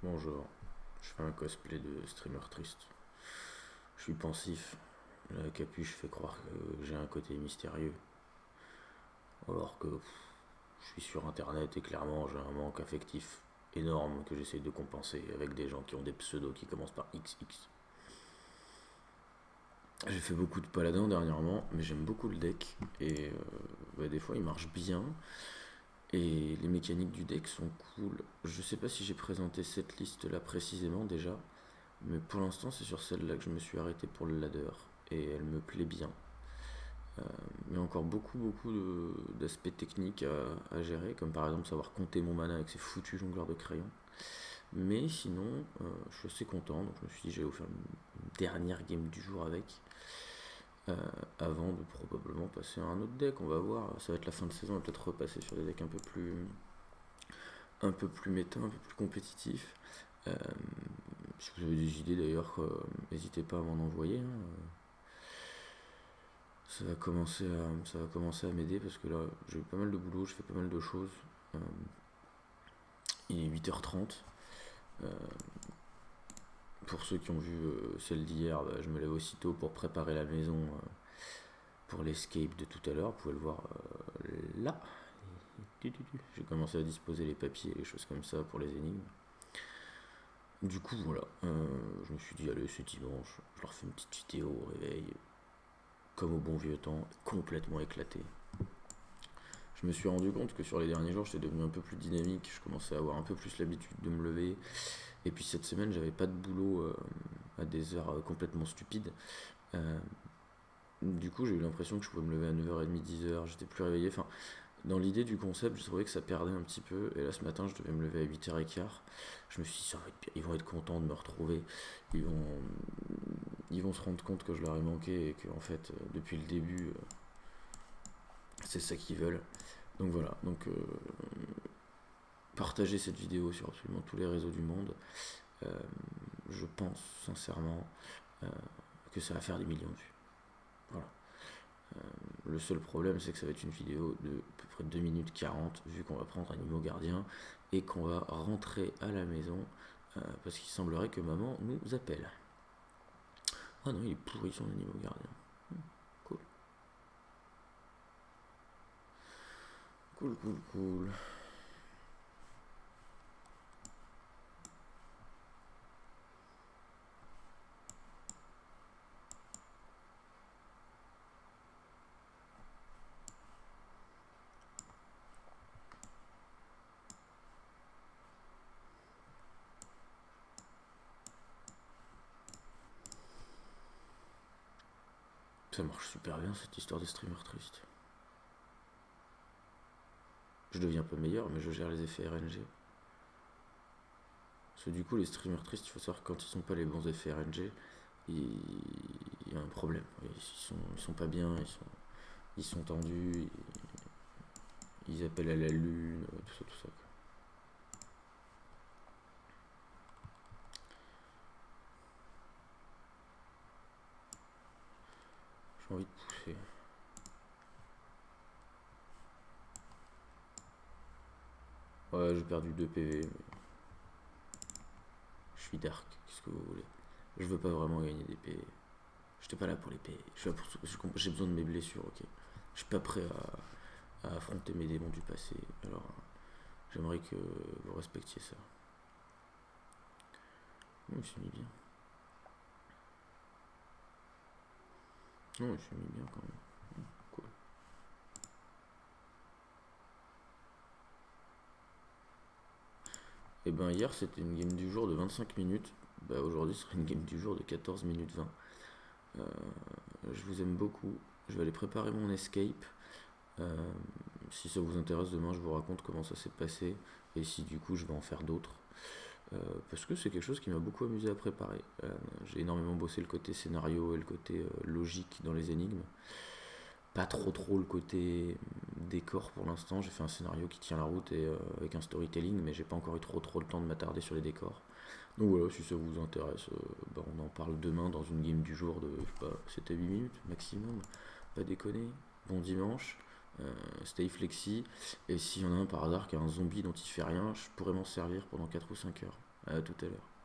Bonjour, je fais un cosplay de streamer triste. Je suis pensif, la capuche fait croire que j'ai un côté mystérieux, alors que je suis sur internet et clairement j'ai un manque affectif énorme que j'essaie de compenser avec des gens qui ont des pseudos qui commencent par XX. J'ai fait beaucoup de paladins dernièrement, mais j'aime beaucoup le deck et des fois il marche bien et les mécaniques du deck sont cool. Je sais pas si j'ai présenté cette liste là précisément déjà, mais pour l'instant, c'est sur celle-là que je me suis arrêté pour le ladder. Et elle me plaît bien. Il y a encore d'aspects techniques à gérer, comme par exemple savoir compter mon mana avec ces foutus jongleurs de crayons. Mais sinon, je suis assez content, donc je me suis dit j'allais vous faire une dernière game du jour avec, euh, avant de probablement passer à un autre deck. On va voir, ça va être la fin de saison, on va peut-être repasser sur des decks un peu plus méta, un peu plus compétitifs. Euh, Si vous avez des idées d'ailleurs, n'hésitez pas à m'en envoyer, hein. Ça va commencer à m'aider parce que là j'ai eu pas mal de boulot, je fais pas mal de choses. Euh, il est 8h30. Euh, pour ceux qui ont vu celle d'hier, je me lève aussitôt pour préparer la maison pour l'escape de tout à l'heure. Vous pouvez le voir là. J'ai commencé à disposer les papiers et les choses comme ça pour les énigmes. Du coup, voilà, je me suis dit, allez, c'est dimanche, je leur fais une petite vidéo au réveil, comme au bon vieux temps, complètement éclaté. Je me suis rendu compte que sur les derniers jours, j'étais devenu un peu plus dynamique, je commençais à avoir un peu plus l'habitude de me lever. Et puis cette semaine, j'avais pas de boulot à des heures complètement stupides. Euh, du coup, j'ai eu l'impression que je pouvais me lever à 9h30, 10h, j'étais plus réveillé. Enfin, dans l'idée du concept, je trouvais que ça perdait un petit peu. Et là, ce matin, je devais me lever à 8h15. Je me suis dit, ça va être bien. Ils vont être contents de me retrouver. Ils vont, ils vont se rendre compte que je leur ai manqué et que, en fait, depuis le début, c'est ça qu'ils veulent. Donc voilà. Donc, partagez cette vidéo sur absolument tous les réseaux du monde. Euh, je pense sincèrement euh, que ça va faire des millions de vues. Voilà. Le seul problème, c'est que ça va être une vidéo de à peu près 2 minutes 40, vu qu'on va prendre un Nimo gardien et qu'on va rentrer à la maison parce qu'il semblerait que maman nous appelle. Ah non, il est pourri son animal gardien. Cool. Cool, cool, cool. Ça marche super bien cette histoire de streamer triste. Je deviens pas meilleur, mais je gère les effets RNG. Parce que du coup, les streamers tristes, il faut savoir que quand ils sont pas les bons effets RNG, il y a un problème. Ils sont pas bien, ils sont tendus, ils appellent à la lune, tout ça, tout ça. J'ai envie de pousser. Ouais, j'ai perdu 2 PV, mais je suis dark, qu'est-ce que vous voulez. Je veux pas vraiment gagner des PV. J'étais pas là pour les PV. J'ai besoin de mes blessures, ok. Je suis pas prêt à affronter mes démons du passé. Alors, j'aimerais que vous respectiez ça. Non, il s'est mis bien. Non, il s'est mis bien quand même. Cool. Et ben hier c'était une game du jour de 25 minutes. Bah aujourd'hui ce sera une game du jour de 14 minutes 20. Euh, je vous aime beaucoup. Je vais aller préparer mon escape. Euh, Si ça vous intéresse, demain je vous raconte comment ça s'est passé et si du coup je vais en faire d'autres. Parce que c'est quelque chose qui m'a beaucoup amusé à préparer. J'ai énormément bossé le côté scénario et le côté logique dans les énigmes. Pas trop le côté décor pour l'instant. J'ai fait un scénario qui tient la route et avec un storytelling, mais j'ai pas encore eu trop le temps de m'attarder sur les décors. Donc voilà, si ça vous intéresse, on en parle demain dans une game du jour de, je sais pas, 7 à 8 minutes maximum. Pas déconner. Bon dimanche. Stay flexi. Et s'il y en a un par hasard qui a un zombie dont il fait rien, je pourrais m'en servir pendant 4 ou 5 heures. À tout à l'heure.